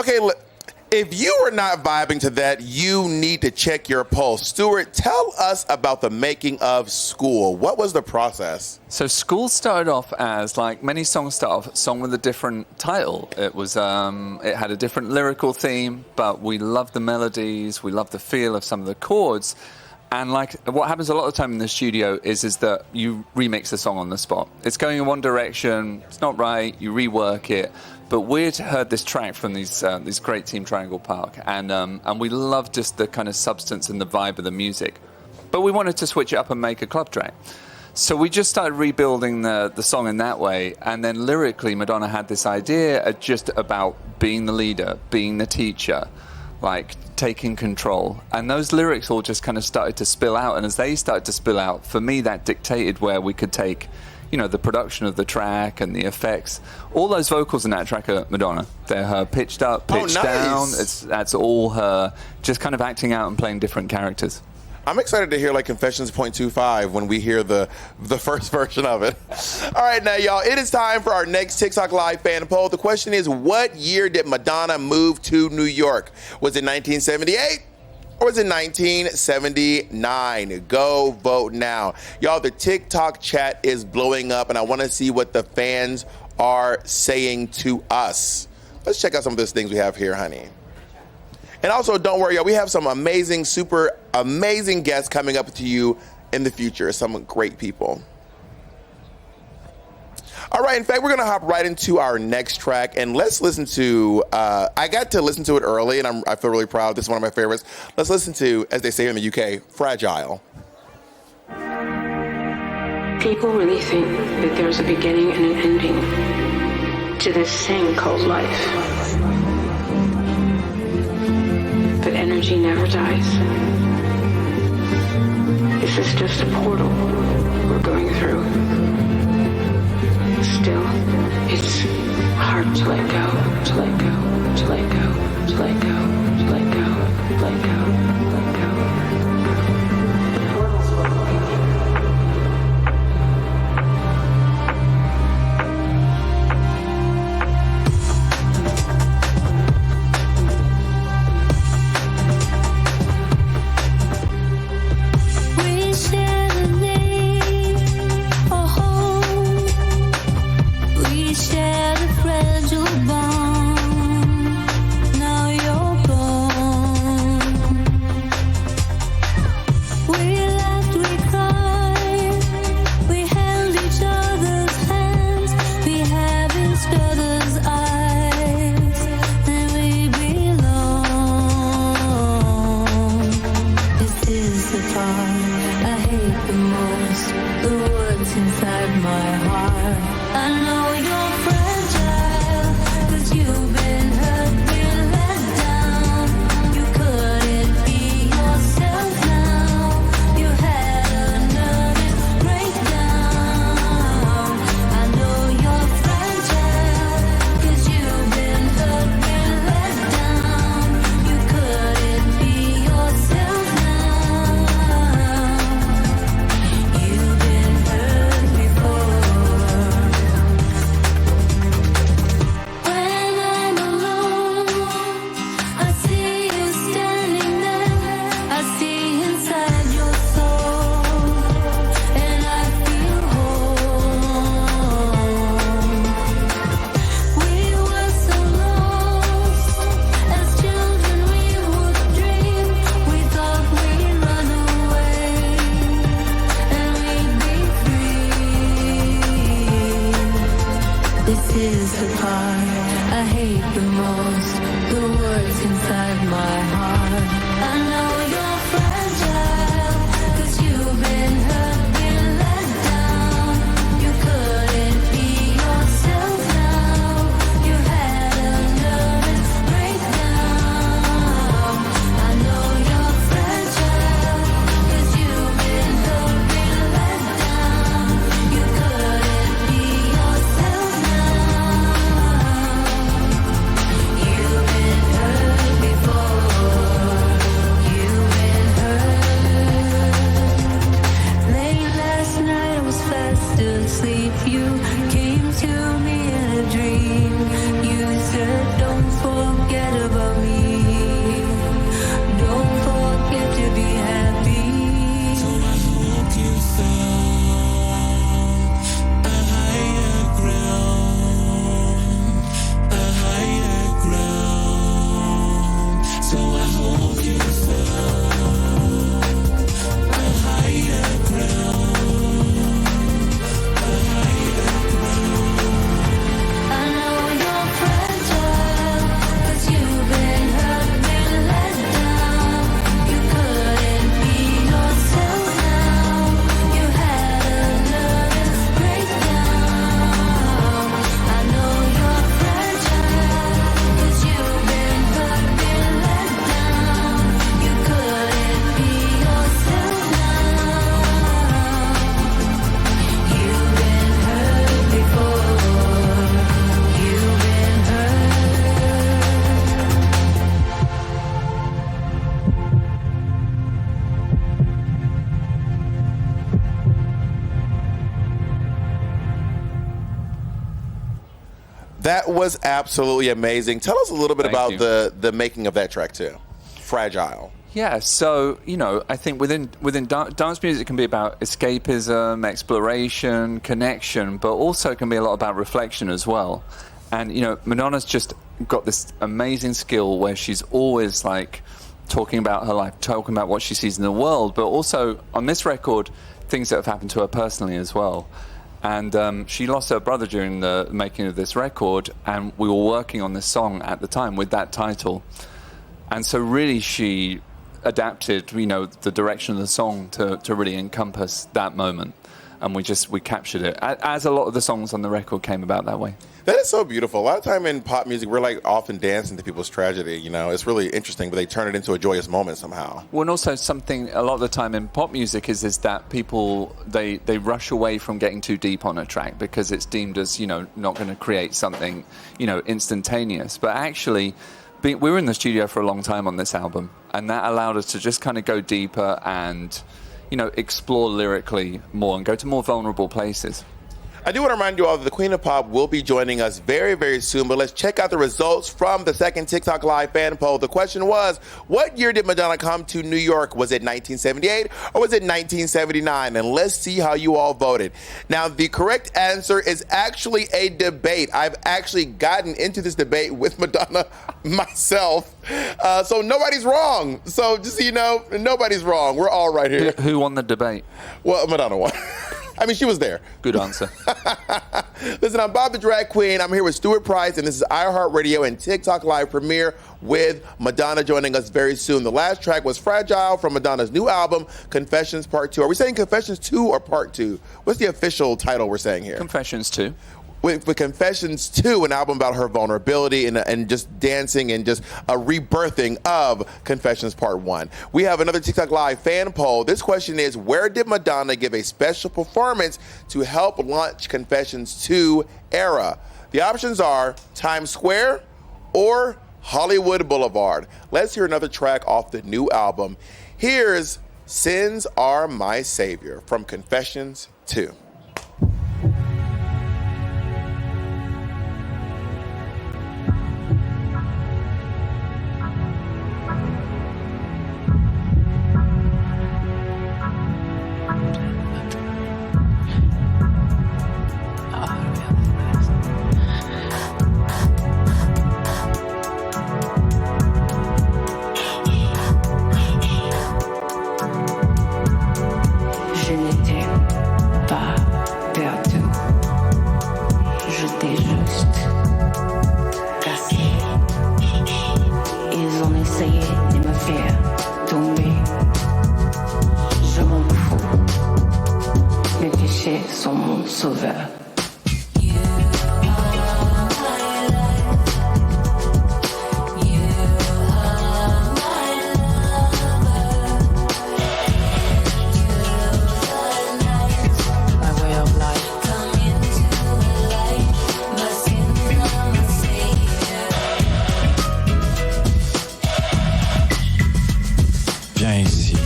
Okay, if you were not vibing to that, you need to check your pulse. Stuart, tell us about the making of School. What was the process? So School started off as, like many songs start off, a song with a different title. It was, it had a different lyrical theme, but we loved the melodies, we loved the feel of some of the chords. And like what happens a lot of the time in the studio is that you remix the song on the spot. It's going in one direction, it's not right, you rework it. But we'd heard this track from this great team, Triangle Park, and we loved just the kind of substance and the vibe of the music. But we wanted to switch it up and make a club track. So we just started rebuilding the song in that way. And then lyrically, Madonna had this idea just about being the leader, being the teacher, like taking control. And those lyrics all just kind of started to spill out. And as they started to spill out, for me, that dictated where we could take, you know, the production of the track and the effects. All those vocals in that track are Madonna. They're her pitched up, pitched down. That's all her just kind of acting out and playing different characters. I'm excited to hear like Confessions .25 when we hear the first version of it. All right, now, y'all, it is time for our next TikTok Live fan poll. The question is, what year did Madonna move to New York? Was it 1978? Or was it 1979? Go vote now. Y'all, the TikTok chat is blowing up, and I want to see what the fans are saying to us. Let's check out some of those things we have here, honey. And also, don't worry, y'all, we have some amazing, super amazing guests coming up to you in the future. Some great people. All right, in fact, we're going to hop right into our next track, and let's listen to, I got to listen to it early, and I feel really proud. This is one of my favorites. Let's listen to, as they say in the UK, Fragile. People really think that there's a beginning and an ending to this thing called life. But energy never dies. This is just a portal we're going through. Still, it's hard to let go, to let go, to let go, to let go, to let go, to let go, let go. You came to me in a dream. You said, don't forget That was absolutely amazing. Tell us a little bit Thank about you. the making of that track too. Fragile. Yeah, so, I think within dance music can be about escapism, exploration, connection, but also it can be a lot about reflection as well. And, Madonna's just got this amazing skill where she's always like talking about her life, talking about what she sees in the world, but also on this record, things that have happened to her personally as well. And she lost her brother during the making of this record, and we were working on this song at the time with that title. And so really she adapted, the direction of the song to really encompass that moment. And we captured it, as a lot of the songs on the record came about that way. That is so beautiful. A lot of time in pop music, we're like often dancing to people's tragedy. It's really interesting, but they turn it into a joyous moment somehow. Well, and also something a lot of the time in pop music is that people, they rush away from getting too deep on a track because it's deemed as, not going to create something, instantaneous. But actually, we were in the studio for a long time on this album, and that allowed us to just kind of go deeper and, explore lyrically more and go to more vulnerable places. I do want to remind you all that the Queen of Pop will be joining us very, very soon, but let's check out the results from the second TikTok Live fan poll. The question was, what year did Madonna come to New York? Was it 1978 or was it 1979? And let's see how you all voted. Now, the correct answer is actually a debate. I've actually gotten into this debate with Madonna myself, so nobody's wrong. So just so you know, nobody's wrong. We're all right here. Who won the debate? Well, Madonna won. I mean, she was there. Good answer. Listen, I'm Bob the Drag Queen. I'm here with Stuart Price, and this is iHeartRadio and TikTok Live premiere with Madonna joining us very soon. The last track was Fragile from Madonna's new album, Confessions Part 2. Are we saying Confessions 2 or Part 2? What's the official title we're saying here? Confessions 2. With Confessions 2, an album about her vulnerability and just dancing and just a rebirthing of Confessions Part 1. We have another TikTok Live fan poll. This question is, where did Madonna give a special performance to help launch Confessions 2 era? The options are Times Square or Hollywood Boulevard. Let's hear another track off the new album. Here's Sins Are My Savior from Confessions 2. Je n'étais pas perdu. J'étais juste cassé. Ils ont essayé de me faire tomber. Je m'en fous. Mes péchés sont mon sauveur. Viens ici.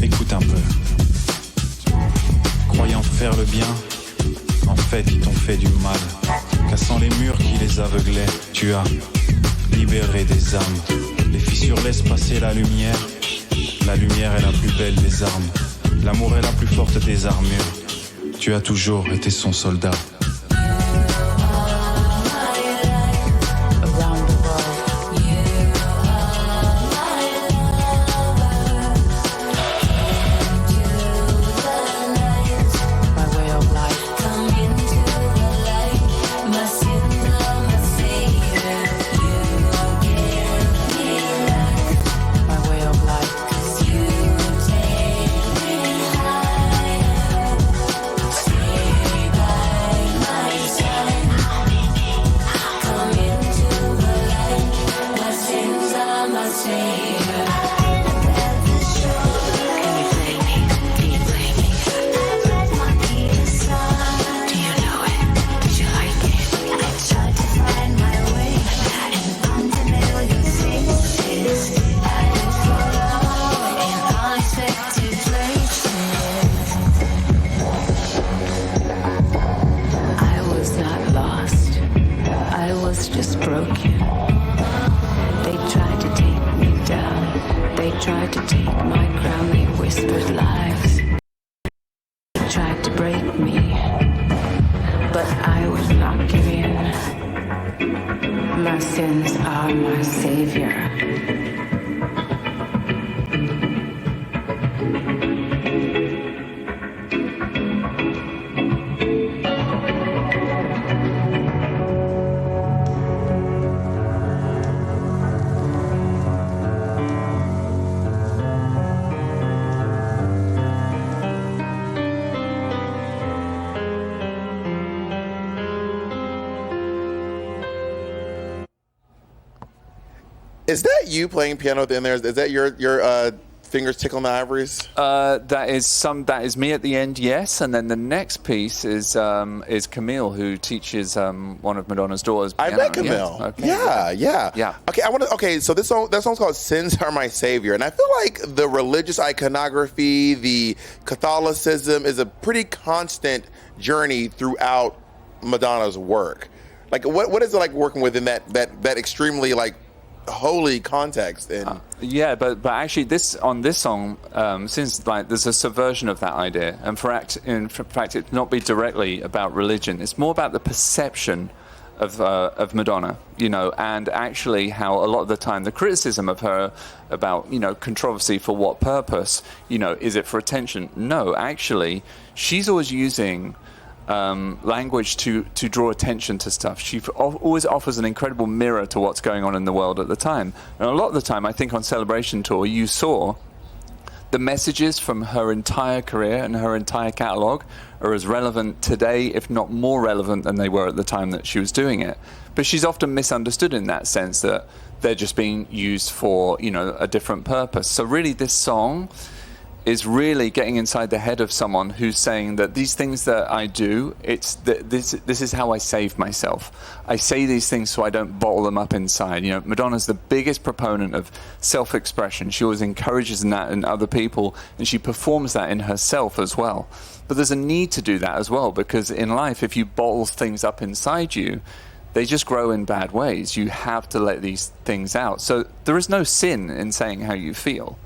Écoute un peu. Croyant faire le bien, en fait ils t'ont fait du mal. Cassant les murs qui les aveuglaient, tu as libéré des âmes. Les fissures laissent passer la lumière. La lumière est la plus belle des armes. L'amour est la plus forte des armures. Tu as toujours été son soldat. tried to break me, but I would not give in. My sins are my savior. Is that you playing piano at the end there? Is that your fingers tickling the ivories? That is me at the end, yes. And then the next piece is Camille, who teaches one of Madonna's daughters piano. I met Camille. Yes. Okay. Yeah. Okay, so that song's called "Sins Are My Savior," and I feel like the religious iconography, the Catholicism, is a pretty constant journey throughout Madonna's work. Like, what is it like working within that extremely like holy context? And but actually this song, since like there's a subversion of that idea, and in fact it's not be directly about religion, it's more about the perception of Madonna, and actually how a lot of the time the criticism of her about controversy for what purpose, is it for attention? No, actually she's always using language to draw attention to stuff. She always offers an incredible mirror to what's going on in the world at the time. And a lot of the time, I think on Celebration Tour, you saw the messages from her entire career and her entire catalogue are as relevant today, if not more relevant than they were at the time that she was doing it. But she's often misunderstood in that sense that they're just being used for, a different purpose. So really this song is really getting inside the head of someone who's saying that these things that I do, this is how I save myself. I say these things so I don't bottle them up inside. Madonna's the biggest proponent of self-expression. She always encourages that in other people, and she performs that in herself as well. But there's a need to do that as well, because in life, if you bottle things up inside you, they just grow in bad ways. You have to let these things out. So there is no sin in saying how you feel.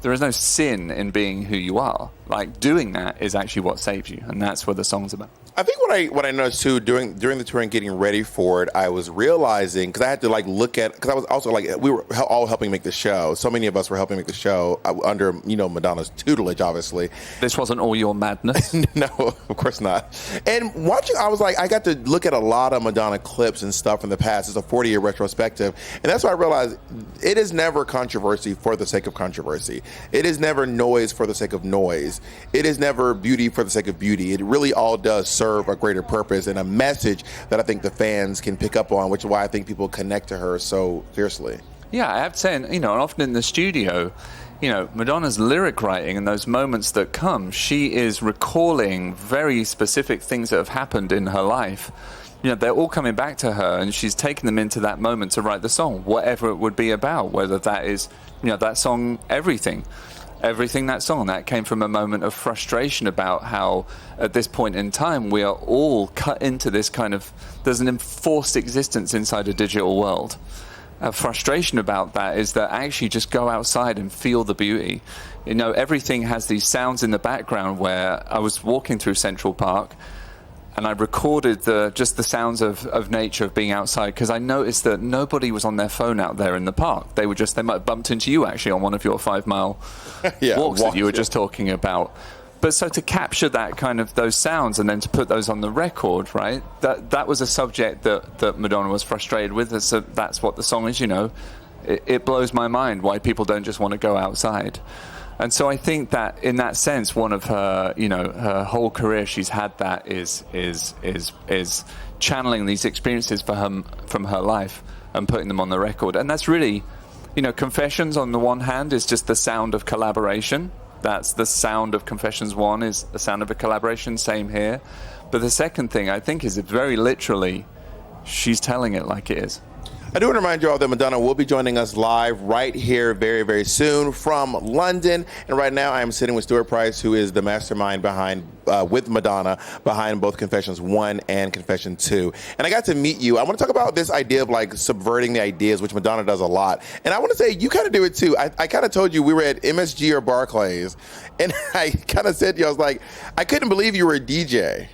There is no sin in being who you are. Like, doing that is actually what saves you, and that's what the song's about. I think what I noticed too during the tour and getting ready for it, I was realizing, because I had to look at, because I was also we were all helping make the show. So many of us were helping make the show under Madonna's tutelage, obviously. This wasn't all your madness. No, of course not. And watching, I was I got to look at a lot of Madonna clips and stuff from the past. It's a 40-year retrospective, and that's why I realized it is never controversy for the sake of controversy. It is never noise for the sake of noise. It is never beauty for the sake of beauty. It really all does serve a greater purpose and a message that I think the fans can pick up on, which is why I think people connect to her so fiercely. Yeah, I have to say, and often in the studio, Madonna's lyric writing and those moments that come, she is recalling very specific things that have happened in her life. They're all coming back to her, and she's taking them into that moment to write the song, whatever it would be about, whether that is, that song, Everything, that song, that came from a moment of frustration about how at this point in time we are all cut into this kind of, there's an enforced existence inside a digital world. A frustration about that is that actually just go outside and feel the beauty. Everything has these sounds in the background. Where I was walking through Central Park and I recorded just the sounds of nature, of being outside, because I noticed that nobody was on their phone out there in the park. They might have bumped into you actually on one of your 5-mile walks that you were just talking about. But so to capture that kind of those sounds and then to put those on the record, right? That was a subject that Madonna was frustrated with. So that's what the song is. It blows my mind why people don't just want to go outside. And so I think that in that sense, one of her, her whole career, she's had that is channeling these experiences from her life and putting them on the record. And that's really, Confessions on the one hand is just the sound of collaboration. That's the sound of Confessions 1 is the sound of a collaboration, same here. But the second thing I think is very literally, she's telling it like it is. I do want to remind you all that Madonna will be joining us live right here very, very soon from London. And right now I am sitting with Stuart Price, who is the mastermind behind, with Madonna, behind both Confessions 1 and Confession 2. And I got to meet you. I want to talk about this idea of like subverting the ideas, which Madonna does a lot. And I want to say you kind of do it too. I kind of told you we were at MSG or Barclays, and I kind of said to you, I was like, I couldn't believe you were a DJ.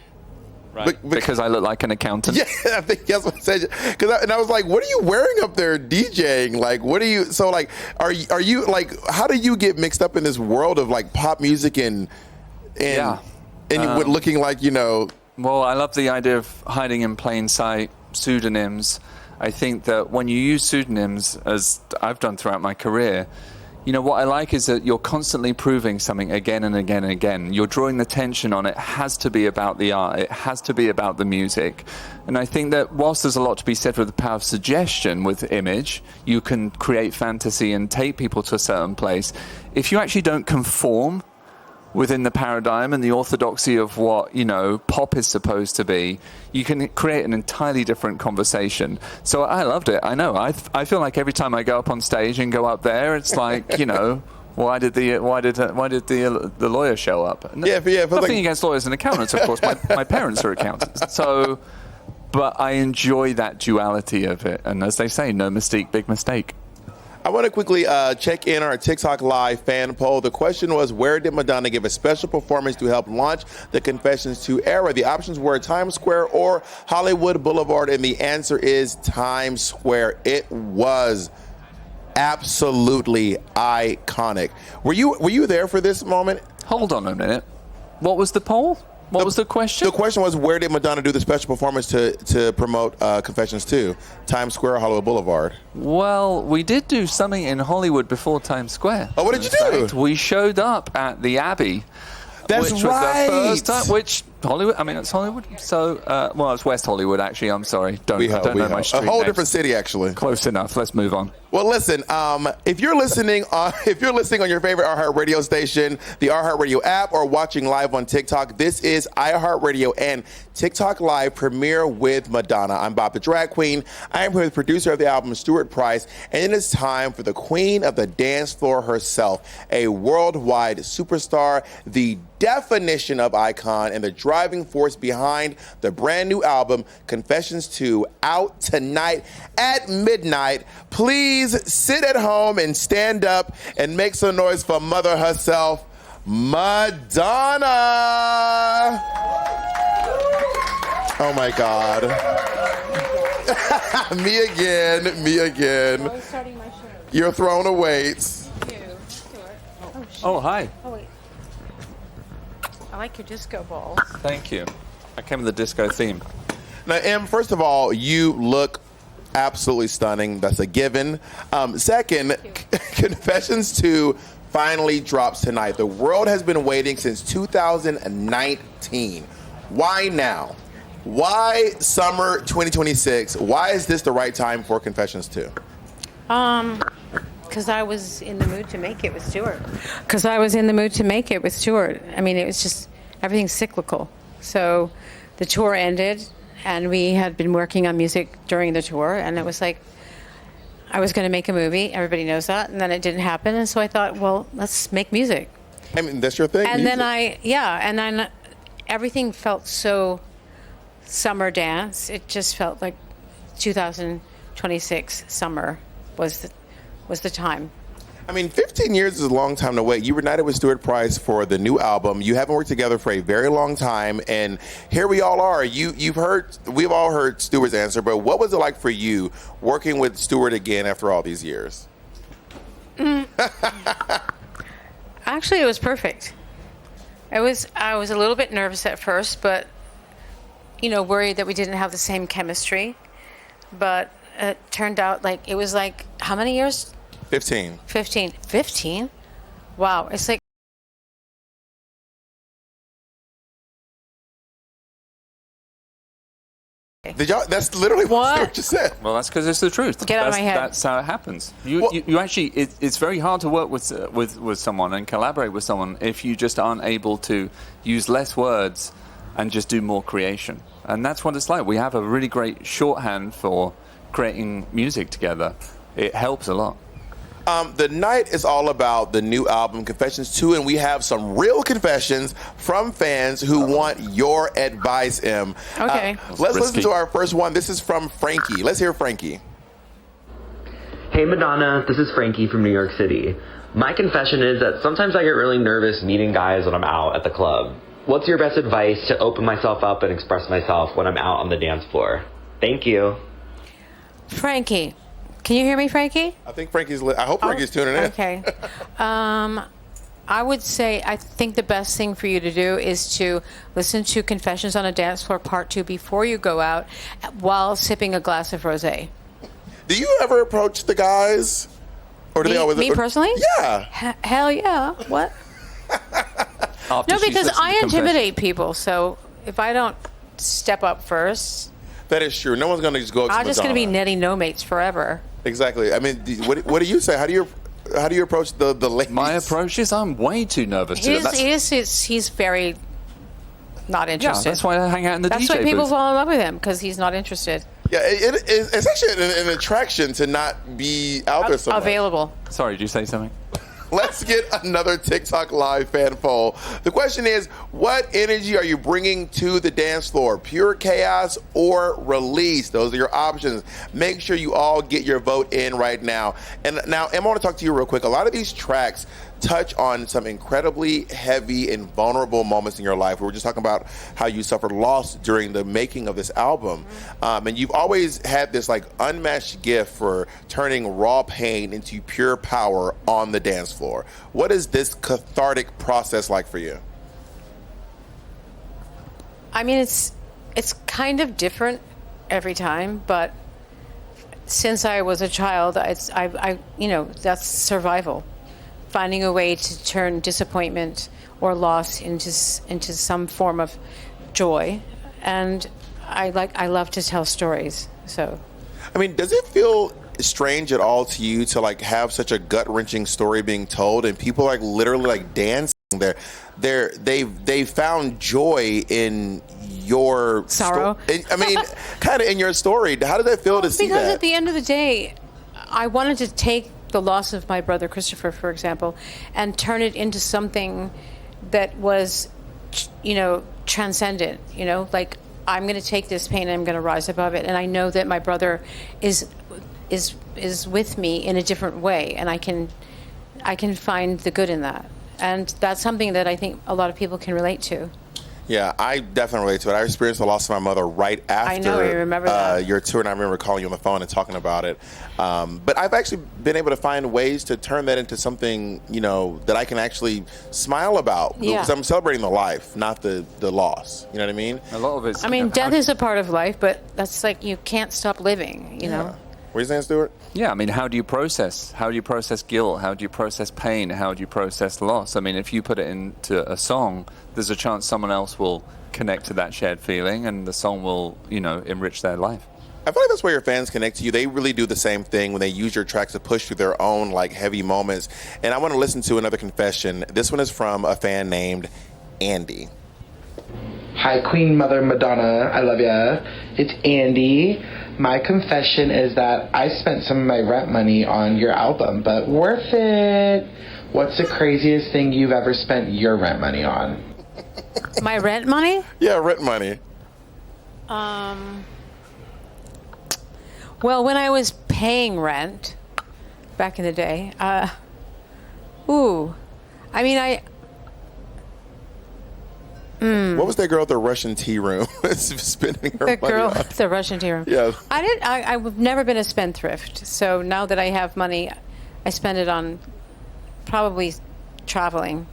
Right. Because I look like an accountant. Yeah, I think that's what I said. And I was like, what are you wearing up there DJing? Like, what are you, so like, are you like, how do you get mixed up in this world of like pop music and looking like, you know? Well, I love the idea of hiding in plain sight, pseudonyms. I think that when you use pseudonyms, as I've done throughout my career, you know, what I like is that you're constantly proving something again and again and again. You're drawing the tension on it. It has to be about the art. It has to be about the music. And I think that whilst there's a lot to be said for the power of suggestion with image, you can create fantasy and take people to a certain place. If you actually don't conform within the paradigm and the orthodoxy of what, you know, pop is supposed to be, you can create an entirely different conversation. So I loved it. I know. I feel like every time I go up on stage and go up there, it's like, you know, why did the lawyer show up? Nothing like, against lawyers and accountants, of course. My parents are accountants. So, but I enjoy that duality of it. And as they say, no mystique, big mistake. I want to quickly check in our TikTok Live fan poll. The question was, where did Madonna give a special performance to help launch the Confessions 2 era? The options were Times Square or Hollywood Boulevard, and the answer is Times Square. It was absolutely iconic. Were you there for this moment? Hold on a minute. What was the poll? What was the question? The question was, where did Madonna do the special performance to promote Confessions 2? Times Square or Hollywood Boulevard? Well, we did do something in Hollywood before Times Square. Oh, what did you do? We showed up at the Abbey. That's which right. Was the first time, which Hollywood, I mean, it's Hollywood. So, well, it's West Hollywood, actually. I'm sorry. I don't know my street A whole names. different city, actually. Close enough. Let's move on. Well, listen, if you're listening on your favorite iHeartRadio station, the iHeartRadio app, or watching live on TikTok, this is iHeartRadio and TikTok Live Premiere with Madonna. I'm Bob the Drag Queen. I am here with producer of the album, Stuart Price, and it is time for the queen of the dance floor herself, a worldwide superstar, the definition of icon, and the driving force behind the brand new album, Confessions 2, out tonight at midnight. Please sit at home and stand up and make some noise for Mother herself, Madonna. Oh my God. Me again. I'm starting my show. You're throwing a weights. Oh, hi. Oh, wait. I like your disco balls. Thank you. I came with the disco theme. Now, Em, first of all, you look absolutely stunning. That's a given. Second, Confessions 2 finally drops tonight. The world has been waiting since 2019. Why now? Why summer 2026? Why is this the right time for Confessions 2? Because I was in the mood to make it with Stuart. I mean, it was just, everything's cyclical. So the tour ended, and we had been working on music during the tour, and it was like, I was going to make a movie. Everybody knows that. And then it didn't happen. And so I thought, well, let's make music. I mean, that's your thing. And music. then everything felt so summer dance. It just felt like 2026 summer was the time. I mean, 15 years is a long time to wait. You reunited with Stuart Price for the new album. You haven't worked together for a very long time, and here we all are. We've all heard Stuart's answer, but what was it like for you working with Stuart again after all these years? Actually, it was perfect. I was a little bit nervous at first, but worried that we didn't have the same chemistry. But it turned out like it was like how many years? 15. 15? Wow, it's like. That's literally what Stuart just said. Well, that's because it's the truth. Get out of my head. That's how it happens. You actually, it's very hard to work with someone and collaborate with someone if you just aren't able to use less words and just do more creation. And that's what it's like. We have a really great shorthand for creating music together, it helps a lot. The night is all about the new album, Confessions 2, and we have some real confessions from fans who want your advice, Em. Okay. Let's listen to our first one. This is from Frankie. Let's hear Frankie. Hey Madonna, this is Frankie from New York City. My confession is that sometimes I get really nervous meeting guys when I'm out at the club. What's your best advice to open myself up and express myself when I'm out on the dance floor? Thank you. Frankie. Can you hear me, Frankie? I think I hope Frankie's tuning in. Okay. I would say I think the best thing for you to do is to listen to Confessions on a Dance Floor Part 2 before you go out while sipping a glass of rosé. Do you ever approach the guys? Or do they always? Me personally? Yeah. Hell yeah. What? No, because I intimidate people. So if I don't step up first, that is true. No one's going to just go up to I'm just going to be Madonna. netting no mates forever. Exactly. I mean, what do you say? How do you approach the ladies? My approach is I'm way too nervous to He's very not interested. Yeah, that's why I hang out in the That's DJ why people booth. fall in love with him, because he's not interested. Yeah, it's actually an attraction to not be out there so much. Available. Sorry, did you say something? Let's get another TikTok Live fan poll. The question is, what energy are you bringing to the dance floor? Pure chaos or release? Those are your options. Make sure you all get your vote in right now. And now, Emma, I want to talk to you real quick. A lot of these tracks touch on some incredibly heavy and vulnerable moments in your life. We were just talking about how you suffered loss during the making of this album. And you've always had this like unmatched gift for turning raw pain into pure power on the dance floor. What is this cathartic process like for you? I mean, it's kind of different every time, but since I was a child, I that's survival. Finding a way to turn disappointment or loss into some form of joy, and I love to tell stories. So, I mean, does it feel strange at all to you to like have such a gut-wrenching story being told and people like literally like dancing there? They found joy in your sorrow. I mean, kind of in your story. How did that feel to see that? Because at the end of the day, I wanted to take the loss of my brother Christopher, for example, and turn it into something that was, transcendent. Like I'm going to take this pain and I'm going to rise above it. And I know that my brother is with me in a different way, and I can find the good in that. And that's something that I think a lot of people can relate to. Yeah, I definitely relate to it. I experienced the loss of my mother right after I know, I remember that. Your tour, and I remember calling you on the phone and talking about it. But I've actually been able to find ways to turn that into something, that I can actually smile about. Yeah. Because I'm celebrating the life, not the loss. You know what I mean? A lot of it's... I mean, death is a part of life, but that's like you can't stop living, know? What are you saying, Stuart? Yeah, I mean, how do you process? How do you process guilt? How do you process pain? How do you process loss? I mean, if you put it into a song, there's a chance someone else will connect to that shared feeling and the song will, enrich their life. I feel like that's where your fans connect to you. They really do the same thing when they use your tracks to push through their own, like, heavy moments. And I want to listen to another confession. This one is from a fan named Andy. Hi, Queen Mother Madonna. I love ya. It's Andy. My confession is that I spent some of my rent money on your album, but worth it. What's the craziest thing you've ever spent your rent money on? My rent money? Yeah, rent money. Well, when I was paying rent back in the day, What was that girl at the Russian tea room spending her money the girl on? at the Russian tea room. Yeah. I've never been a spendthrift. So now that I have money, I spend it on probably traveling,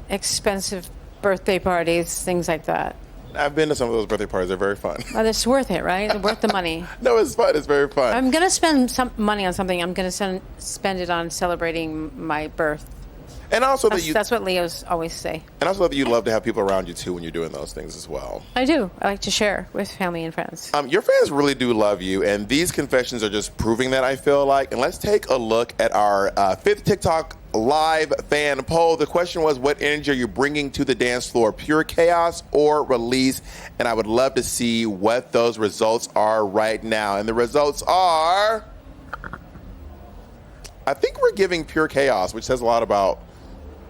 expensive birthday parties, things like that. I've been to some of those birthday parties. They're very fun. Well, it's worth it, right? It's worth the money. No, it's fun. It's very fun. I'm going to spend some money on something. I'm going to spend it on celebrating my birth. And also that you That's what Leos always say. and also that you love to have people around you too when you're doing those things as well. I do. I like to share with family and friends. Your fans really do love you, and these confessions are just proving that, I feel like. And let's take a look at our fifth TikTok live fan poll. The question was, what energy are you bringing to the dance floor? Pure chaos or release? And I would love to see what those results are right now. And the results are, I think we're giving pure chaos, which says a lot about.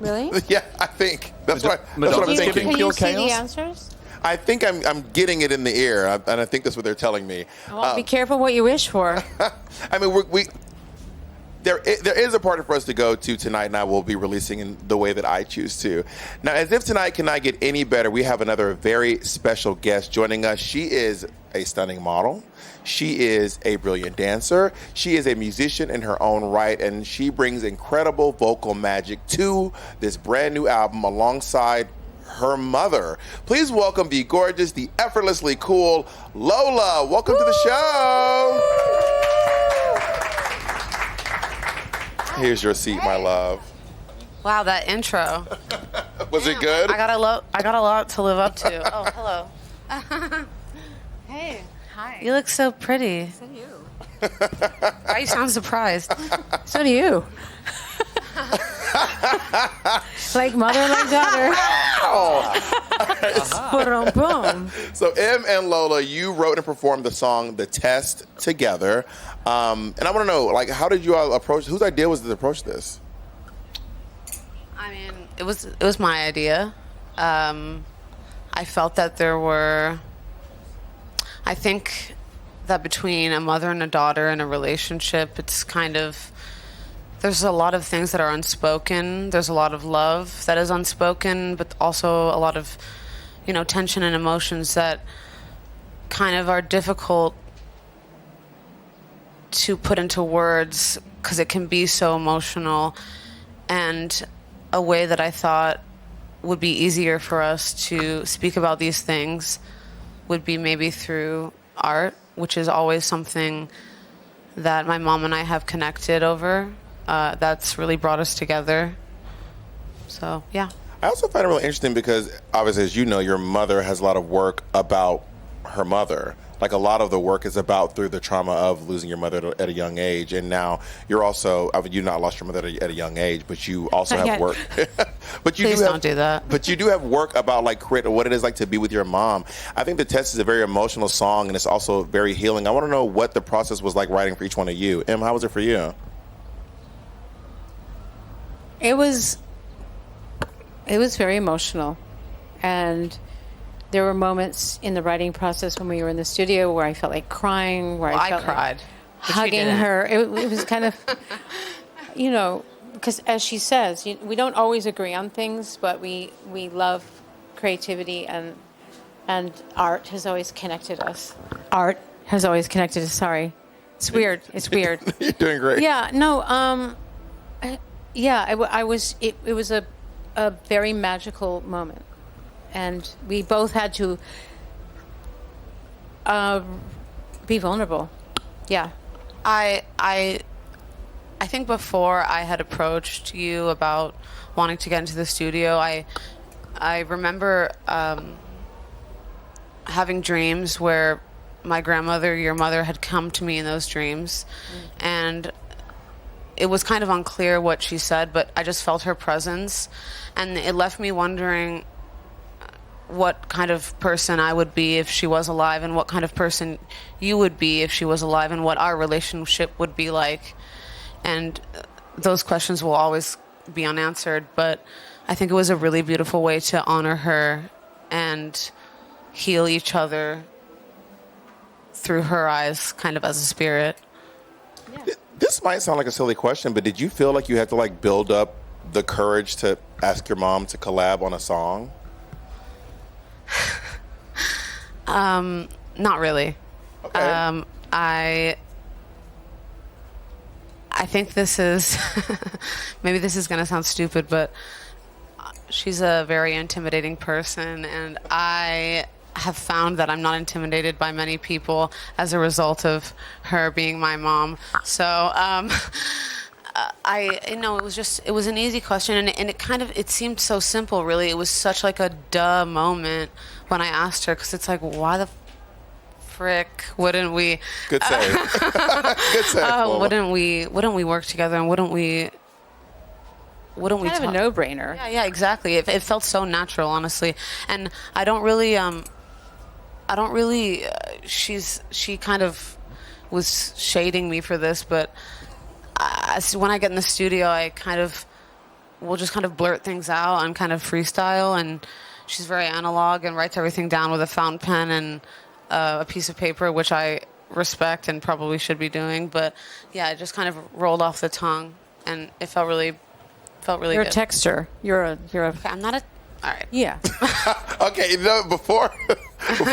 Really? Yeah, I think that's what I'm Madonna's thinking. giving Can pure you see the chaos? answers? I think I'm getting it in the ear, and I think that's what they're telling me. Well, be careful what you wish for. I mean, there is a party for us to go to tonight, and I will be releasing in the way that I choose to. Now, as if tonight cannot get any better, we have another very special guest joining us. She is a stunning model. She is a brilliant dancer. She is a musician in her own right, and she brings incredible vocal magic to this brand new album alongside her mother. Please welcome the gorgeous, the effortlessly cool Lola. Welcome to the show. Here's your seat, my love. Wow, that intro. Was it good? I got a lot to live up to. Oh, hello. Hey. Hi. You look so pretty. So do you. Why you sound surprised? So do you. Like mother, like daughter. Boom, boom. So Em and Lola, you wrote and performed the song "The Test" together, and I want to know, like, how did you all approach? Whose idea was to approach this? I mean, it was my idea. I felt that I think that between a mother and a daughter in a relationship, it's kind of, there's a lot of things that are unspoken. There's a lot of love that is unspoken, but also a lot of, tension and emotions that kind of are difficult to put into words because it can be so emotional. And a way that I thought would be easier for us to speak about these things would be maybe through art, which is always something that my mom and I have connected over. That's really brought us together. So, yeah. I also find it really interesting because, obviously, as you know, your mother has a lot of work about her mother. Like, a lot of the work is about through the trauma of losing your mother at a young age. And now you're also, I mean, you not lost your mother at a young age, but you also Not have yet. work. But you Please don't do that. But you do have work about, like, what it is like to be with your mom. I think The Test is a very emotional song, and it's also very healing. I want to know what the process was like writing for each one of you. Em, how was it for you? It was very emotional, and there were moments in the writing process when we were in the studio where I felt like crying, where Well, I I felt cried. like but you hugging didn't. her. It was kind of, because as she says, we don't always agree on things, but we love creativity, and art has always connected us. Art has always connected us. Sorry, it's weird. It's weird. You're doing great. Yeah. No. I was. It was a very magical moment, and we both had to be vulnerable. Yeah. I think before I had approached you about wanting to get into the studio, I remember having dreams where my grandmother, your mother, had come to me in those dreams, and it was kind of unclear what she said, but I just felt her presence, and it left me wondering what kind of person I would be if she was alive, and what kind of person you would be if she was alive, and what our relationship would be like. And those questions will always be unanswered, but I think it was a really beautiful way to honor her and heal each other through her eyes, kind of as a spirit. This might sound like a silly question, but did you feel like you had to, like, build up the courage to ask your mom to collab on a song? Not really. Okay. I think this is maybe this is going to sound stupid, but she's a very intimidating person, and I have found that I'm not intimidated by many people as a result of her being my mom. So it was an easy question, and it seemed so simple, really. It was such like a duh moment when I asked her, because it's like, why the frick wouldn't we? Good save. Good save. Wouldn't we work together, and wouldn't we kind of a no-brainer. Yeah, exactly. It felt so natural, honestly, and I don't really. She kind of was shading me for this, but when I get in the studio, I will just kind of blurt things out and kind of freestyle, and she's very analog and writes everything down with a fountain pen and a piece of paper, which I respect and probably should be doing. But yeah, it just kind of rolled off the tongue, and it felt really You're good. a texter. You're a. Okay, I'm not a. All right. Yeah. Okay, before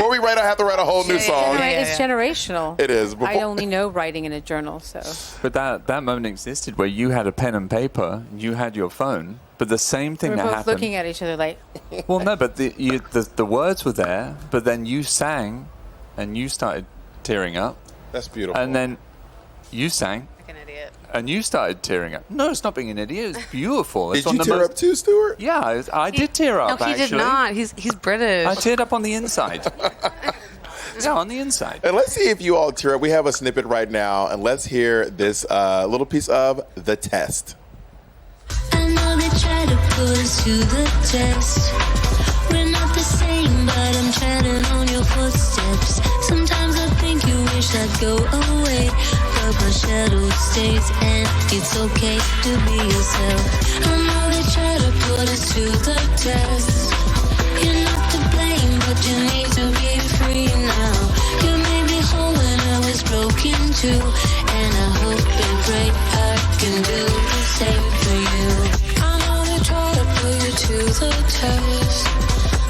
we write, I have to write a whole new song. It's generational. It is. I only know writing in a journal, so. But that moment existed where you had a pen and paper, you had your phone, but the same thing We're that both happened. looking at each other like. Well, no, but the words were there, but then you sang, and you started tearing up, That's beautiful. and then you sang, Like an idiot. and you started tearing up. No, it's not being an idiot. It's beautiful. Did you tear up too, Stuart? Yeah, I did tear up. No, he actually. did not. He's British. I teared up on the inside. Yeah, on the inside. And let's see if you all tear up. We have a snippet right now, and let's hear this little piece of The Test. I know they try to put us to the test. We're not the same, but I'm treading on your footsteps. Sometimes I think you wish I'd go away, but my shadow stays, and it's okay to be yourself. I know they try to put us to the test. You're not to blame, but you need to be free now. You made me whole when I was broken too, and I hope and pray I can do the same for you. I know they try to put you to the test.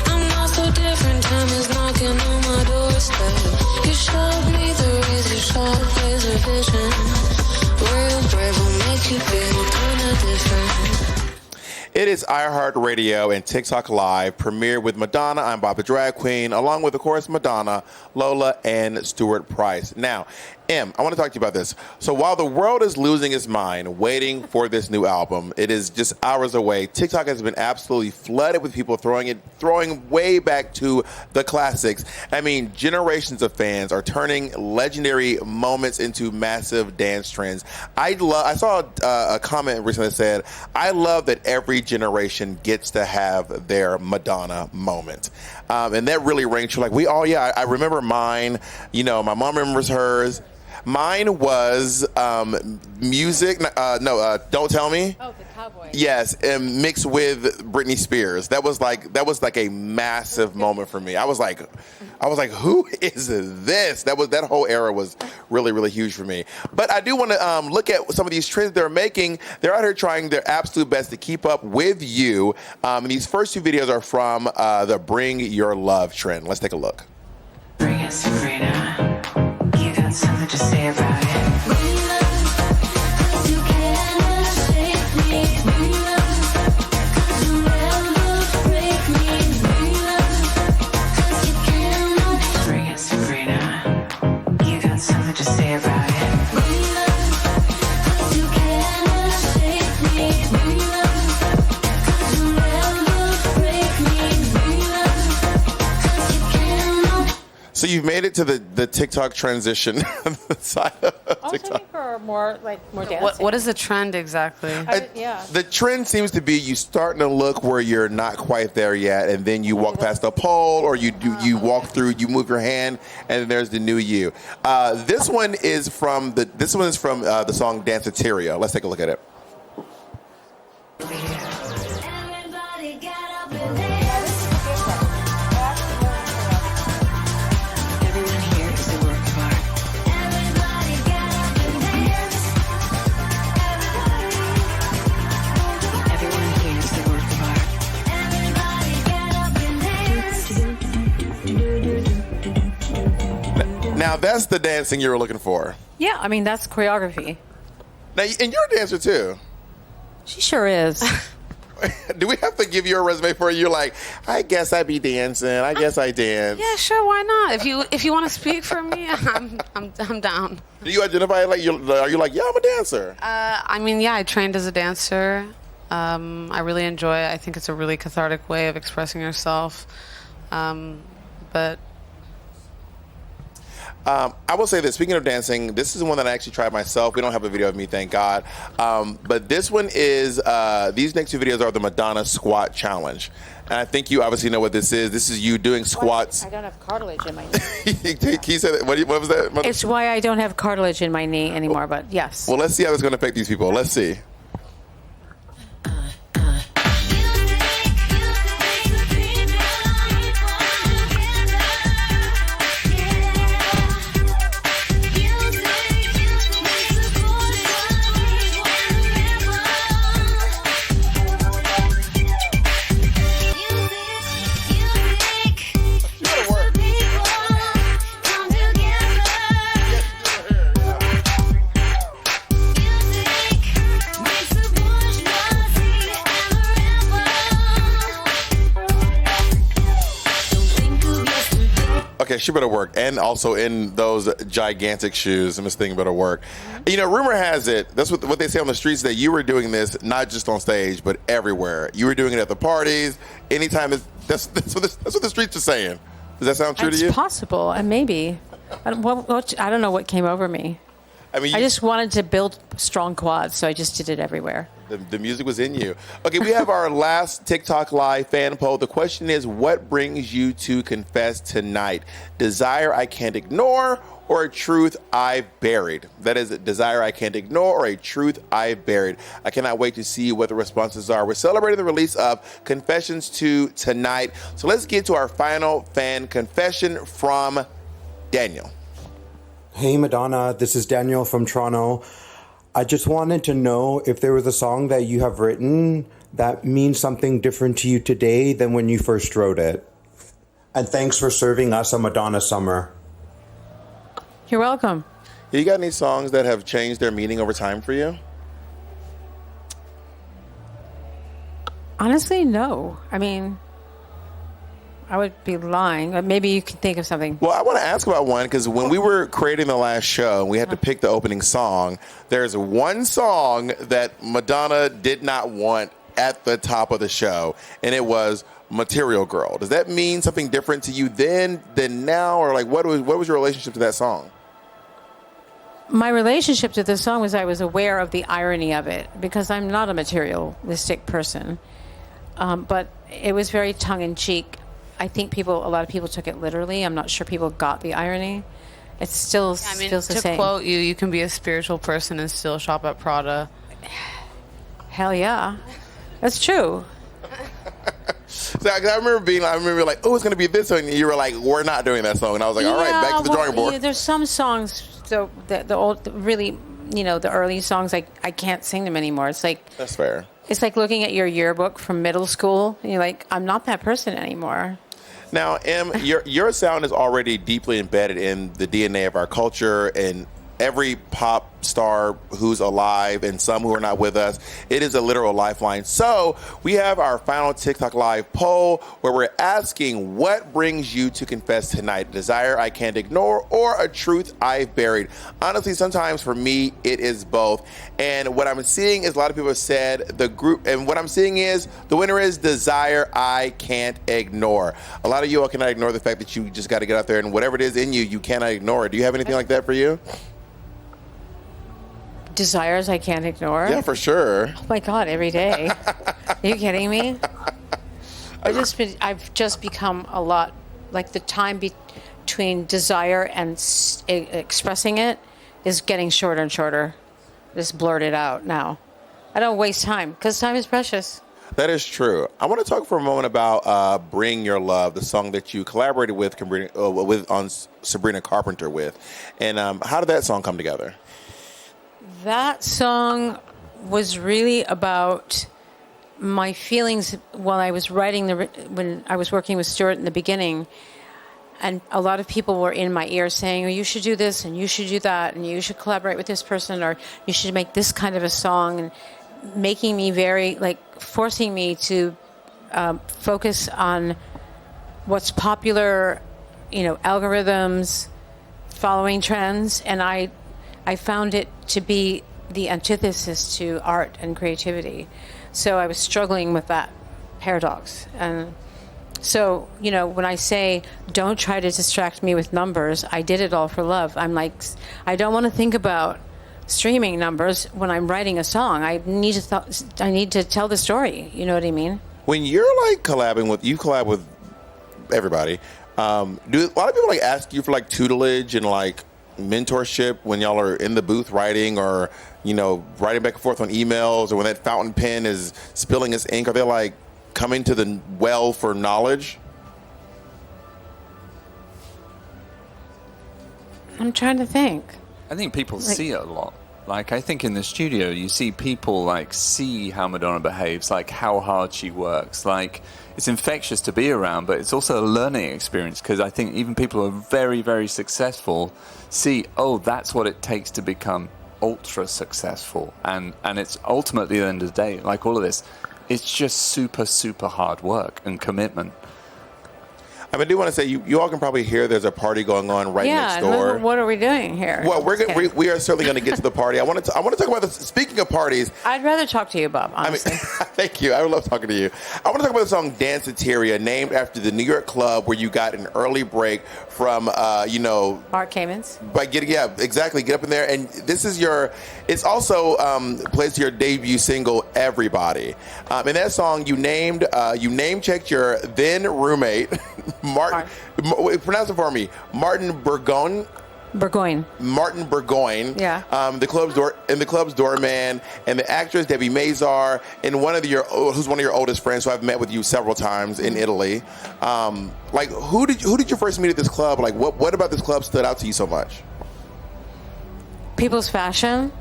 I'm not so different, time is knocking on my doorstep. You showed me the razor sharp laser vision. Real brave will make you feel kinda different. It is iHeartRadio and TikTok Live premiere with Madonna. I'm Bob the Drag Queen, along with, of course, Madonna, Lola, and Stuart Price. Now, Em, I want to talk to you about this. So while the world is losing its mind waiting for this new album, it is just hours away. TikTok has been absolutely flooded with people throwing way back to the classics. I mean, generations of fans are turning legendary moments into massive dance trends. I saw a comment recently that said, I love that every generation gets to have their Madonna moment. And that really rang true. Like, I remember mine. You know, my mom remembers hers. Mine was music. Don't Tell Me. Oh, the cowboy. Yes, and mixed with Britney Spears. That was like a massive moment for me. I was like, who is this? That whole era was really, really huge for me. But I do want to look at some of these trends they're making. They're out here trying their absolute best to keep up with you. And these first two videos are from the Bring Your Love trend. Let's take a look. Bring it, Sabrina. You got something to say about it. Bring love, 'cause you cannot shake me. Bring love, 'cause you never break me. Bring love, 'cause you cannot. Bring it, Sabrina. You got something to say about it. Bring love, 'cause you cannot shake me. Bring love, 'cause you never break me. Bring love, 'cause you cannot. So you've made it to the TikTok transition side of Also, I TikTok. think we're more dancing. What is the trend exactly? Yeah. The trend seems to be you starting to look where you're not quite there yet, and then you walk past a pole, or you walk through, you move your hand, and then there's the new you. This one is from the song Danceteria. Let's take a look at it. Everybody get up and dance. Everyone here is a work of art. Everybody get up and dance. Everyone here is a work of art. Everybody get up and dance. Now that's the dancing you were looking for. Yeah, I mean, that's choreography. Now, and you're a dancer too. She sure is. Do we have to give you a resume for you? You're like, I guess I be dancing. I guess I dance. Yeah, sure. Why not? If you want to speak for me, I'm down. Do you identify like are you like, yeah, I'm a dancer? I mean, yeah, I trained as a dancer. I really enjoy it. I think it's a really cathartic way of expressing yourself. But I will say this. Speaking of dancing, this is one that I actually tried myself. We don't have a video of me, thank God. But this one is, these next two videos are the Madonna Squat Challenge. And I think you obviously know what this is. This is you doing squats. I don't have cartilage in my knee. He said, what was that? It's why I don't have cartilage in my knee anymore, but yes. Well, let's see how this is going to affect these people. Let's see. Okay, she better work. And also in those gigantic shoes, Miss Thing better work. You know, rumor has it, that's what they say on the streets, that you were doing this not just on stage, but everywhere. You were doing it at the parties, anytime. That's what the streets are saying. Does that sound true to you? It's possible, and maybe. I don't know what came over me. I mean, I just wanted to build strong quads, so I just did it everywhere. The music was in you. Okay, we have our last TikTok Live fan poll. The question is, what brings you to confess tonight? Desire I can't ignore, or a truth I've buried? That is a desire I can't ignore, or a truth I've buried. I cannot wait to see what the responses are. We're celebrating the release of Confessions 2 tonight. So let's get to our final fan confession from Daniel. Hey Madonna, this is Daniel from Toronto. I just wanted to know if there was a song that you have written that means something different to you today than when you first wrote it. And thanks for serving us a Madonna summer. You're welcome. You got any songs that have changed their meaning over time for you? Honestly, no. I mean, I would be lying. Maybe you can think of something. Well, I want to ask about one, because when we were creating the last show and we had to pick the opening song, there's one song that Madonna did not want at the top of the show, and it was Material Girl. Does that mean something different to you then than now? Or like, what was your relationship to that song? My relationship to this song was I was aware of the irony of it, because I'm not a materialistic person. But it was very tongue-in-cheek. I think a lot of people took it literally. I'm not sure people got the irony. It still feels the same. To quote you, you can be a spiritual person and still shop at Prada. Hell yeah. That's true. So I remember like, oh, it's going to be this song. And you were like, we're not doing that song. And I was like, all right, back to the drawing board. Yeah, there's some songs, the old, really, the early songs, I can't sing them anymore. It's like... That's fair. It's like looking at your yearbook from middle school. And you're like, I'm not that person anymore. Now, Em, your sound is already deeply embedded in the DNA of our culture, and every pop star who's alive and some who are not with us. It is a literal lifeline. So we have our final TikTok Live poll where we're asking, what brings you to confess tonight? Desire I can't ignore, or a truth I've buried? Honestly, sometimes for me, it is both. And what I'm seeing is a lot of people have said the group, and what I'm seeing is the winner is desire I can't ignore. A lot of you all cannot ignore the fact that you just got to get out there and whatever it is in you, you cannot ignore it. Do you have anything like that for you? Desires I can't ignore? Yeah, for sure. Oh my God, every day. Are you kidding me? I've just become a lot, like the time between desire and expressing it is getting shorter and shorter. Just blurt it out now. I don't waste time, because time is precious. That is true. I want to talk for a moment about Bring Your Love, the song that you collaborated with on Sabrina Carpenter with. And how did that song come together? That song was really about my feelings while I was writing when I was working with Stuart in the beginning, and a lot of people were in my ear saying, "Oh, you should do this and you should do that and you should collaborate with this person or you should make this kind of a song." And making me very, like, forcing me to focus on what's popular, algorithms, following trends, and I found it to be the antithesis to art and creativity. So I was struggling with that paradox. And so, when I say, don't try to distract me with numbers, I did it all for love. I'm like, I don't want to think about streaming numbers when I'm writing a song. I need to tell the story. You know what I mean? When you're like you collab with everybody. Do a lot of people like ask you for like tutelage and like mentorship when y'all are in the booth writing, or writing back and forth on emails, or when that fountain pen is spilling its ink? Are they like coming to the well for knowledge? I'm trying to think. I think people see it a lot. Like, I think in the studio, you see people, like, see how Madonna behaves, like, how hard she works. Like, it's infectious to be around, but it's also a learning experience, because I think even people who are very, very successful see, oh, that's what it takes to become ultra successful. And it's ultimately, at the end of the day, like all of this, it's just super, super hard work and commitment. I do want to say, you all can probably hear there's a party going on right next door. Yeah, what are we doing here? Well, we are certainly going to get to the party. I want to talk about this. Speaking of parties, I'd rather talk to you, Bob, honestly. Thank you. I would love talking to you. I want to talk about the song Danceteria, named after the New York club where you got an early break from, Mark Kamens. By get up in there. And this is it's also plays to your debut single, Everybody. In that song, you name checked your then roommate, Martin. Pronounce it for me. Martin Burgoyne. Martin Burgoyne. Yeah. The club's doorman, and the actress Debbie Mazar, and who's one of your oldest friends, who I've met with you several times in Italy. Like, who did you first meet at this club? Like, what about this club stood out to you so much? People's fashion,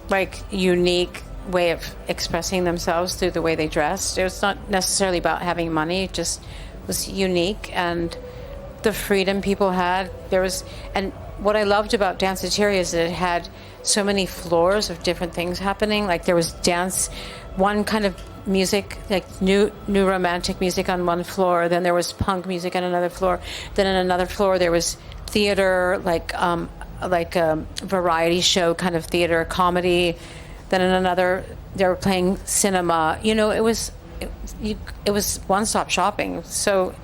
like, unique way of expressing themselves through the way they dressed. It was not necessarily about having money. It just was unique, and the freedom people had. And what I loved about Danceteria is that it had so many floors of different things happening. Like, there was dance, one kind of music, like new romantic music on one floor. Then there was punk music on another floor. Then on another floor there was theater, like a variety show kind of theater, comedy. Then in another they were playing cinema. It was one-stop shopping. So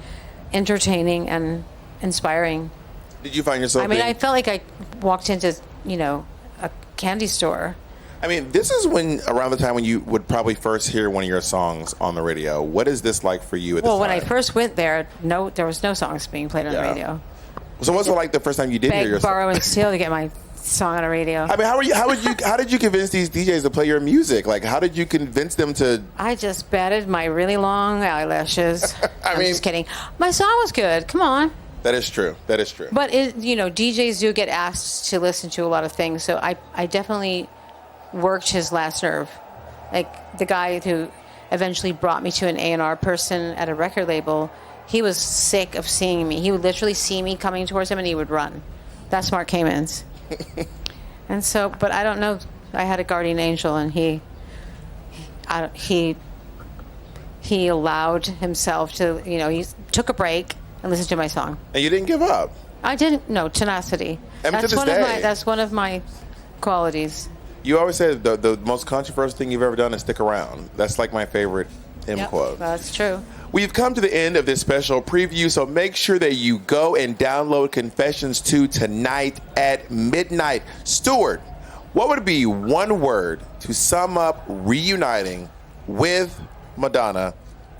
entertaining and inspiring. Did you find yourself? I felt like I walked into, a candy store. This is around the time when you would probably first hear one of your songs on the radio. What is this like for you at this time? Well, when I first went there, there was no songs being played on the radio. So what's it like the first time you did hear your song? Borrow, and steal to get my song on the radio. How did you convince these DJs to play your music? Like, how did you convince them to? I just batted my really long eyelashes. I'm just kidding. My song was good. Come on. That is true. But DJs do get asked to listen to a lot of things, so I definitely worked his last nerve. Like, the guy who eventually brought me to an A&R person at a record label, he was sick of seeing me. He would literally see me coming towards him and he would run. That's Mark Kamens. And so, but I don't know. I had a guardian angel, and he allowed himself to, he took a break and listened to my song. And you didn't give up. I didn't. No, tenacity. That's one of my qualities. You always say the most controversial thing you've ever done is stick around. That's like my favorite quote. That's true. We've come to the end of this special preview, so make sure that you go and download Confessions 2 tonight at midnight. Stuart, what would be one word to sum up reuniting with Madonna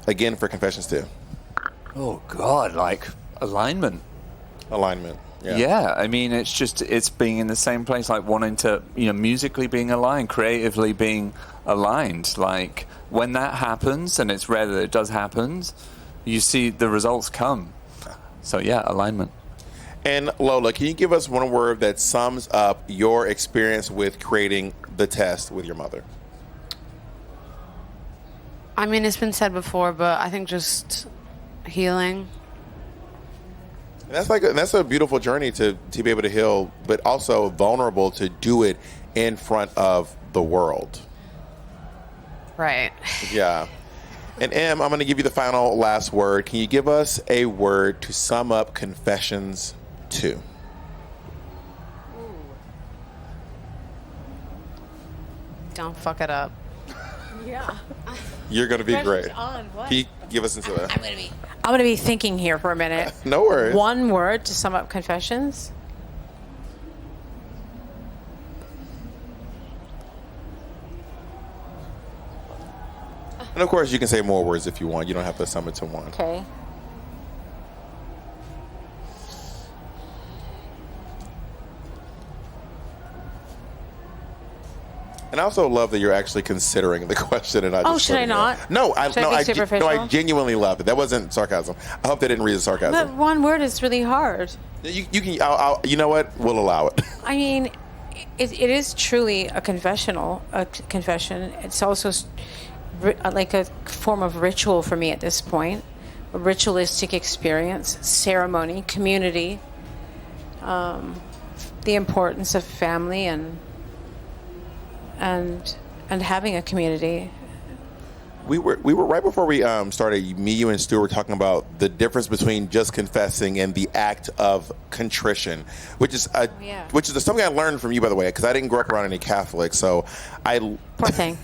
again for Confessions 2? Oh, God, like alignment. Alignment. Yeah. It's being in the same place, like wanting to, musically being aligned, creatively being aligned. Like, when that happens, and it's rare that it does happen, you see the results come. So, yeah, alignment. And Lola, can you give us one word that sums up your experience with creating The Test with your mother? It's been said before, but I think just healing. That's a beautiful journey to be able to heal, but also vulnerable to do it in front of the world. Right. Yeah. And Em, I'm going to give you the final last word. Can you give us a word to sum up Confessions 2? Don't fuck it up. Yeah. You're going to be great. On what? Can you give us into it? I'm gonna be thinking here for a minute. No worries. One word to sum up Confessions. And of course, you can say more words if you want. You don't have to sum it to one. Okay. And I also love that you're actually considering the question and not just should I putting it not? out. No, Should I be superficial? I genuinely love it. That wasn't sarcasm. I hope they didn't read the sarcasm. But one word is really hard. You can. You know what? We'll allow it. I mean, it is truly a confession. It's also like a form of ritual for me at this point, a ritualistic experience, ceremony, community, the importance of family and having a community. We were right before we started. Me, you, and Stu were talking about the difference between just confessing and the act of contrition, which is something I learned from you, by the way, because I didn't grow up around any Catholics. So Poor thing.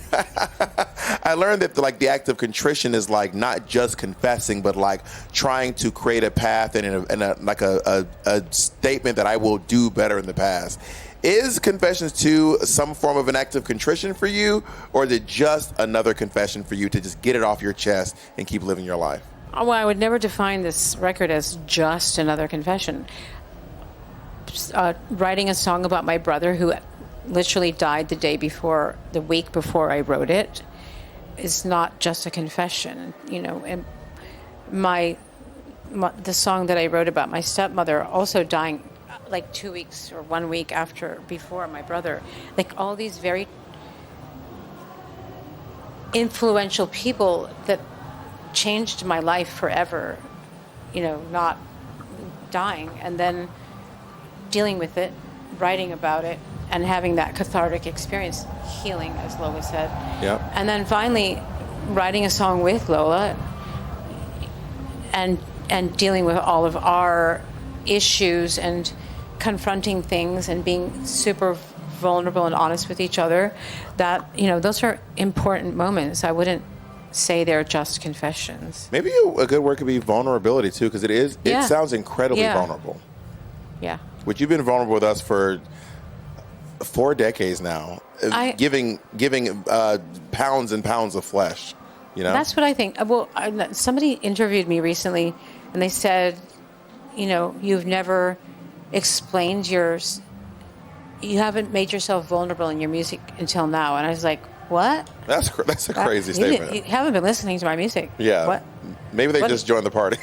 I learned that the act of contrition is like not just confessing, but like trying to create a path and a statement that I will do better in the past. Is Confessions 2 some form of an act of contrition for you, or is it just another confession for you to just get it off your chest and keep living your life? Well, I would never define this record as just another confession. Writing a song about my brother who literally died the week before I wrote it, is not just a confession. You know, and the song that I wrote about my stepmother also dying like 2 weeks or 1 week before my brother, like all these very influential people that changed my life forever, you know, not dying, and then dealing with it, writing about it, and having that cathartic experience, healing, as Lola said. Yeah. And then finally writing a song with Lola and dealing with all of our issues and confronting things and being super vulnerable and honest with each other, that, you know, those are important moments. I wouldn't say they're just confessions. Maybe a good word could be vulnerability too, because it sounds incredibly vulnerable. Yeah. Which you've been vulnerable with us for 4 decades now, giving pounds and pounds of flesh. You know, that's what I think. Well, somebody interviewed me recently, and they said, you know, you've never explained you haven't made yourself vulnerable in your music until now. And I was like, what? That's a crazy statement. You haven't been listening to my music. Yeah. What? Maybe they just joined the party.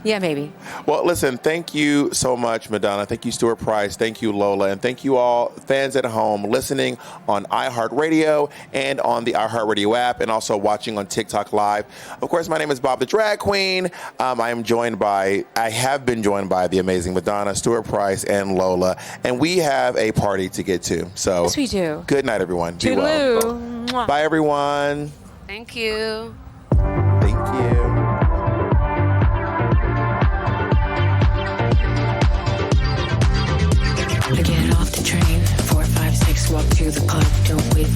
Yeah, maybe. Well, listen, thank you so much, Madonna. Thank you, Stuart Price. Thank you, Lola. And thank you all, fans at home, listening on iHeartRadio and on the iHeartRadio app, and also watching on TikTok Live. Of course, my name is Bob the Drag Queen. I have been joined by the amazing Madonna, Stuart Price, and Lola. And we have a party to get to. So, yes, we do. Good night, everyone. Be Toodaloo. well. Bye, everyone. Thank you. Thank you. I get off the train, 4, 5, 6, walk to the club, don't wait,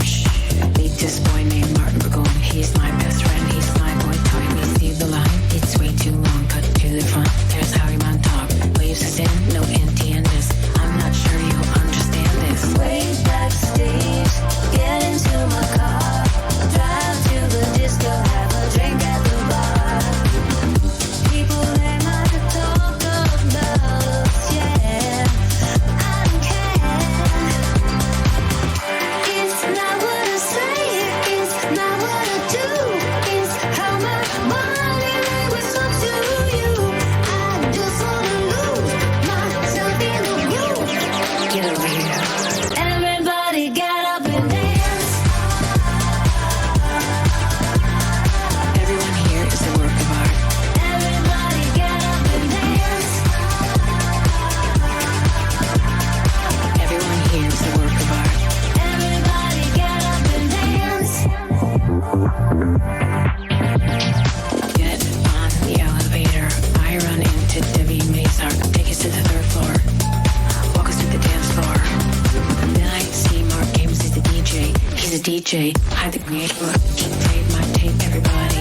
meet this boy named Martin Burgoyne. He's my best friend, he's my boy toy. We see the line, it's way too long, cut to the front. There's Harry Montauk, waves us in, no empty enders. I'm not sure you'll understand this. Way backstage, get into my car, drive to the disco, have a drink at the bar. DJ, hide the creator. Tape my tape, everybody.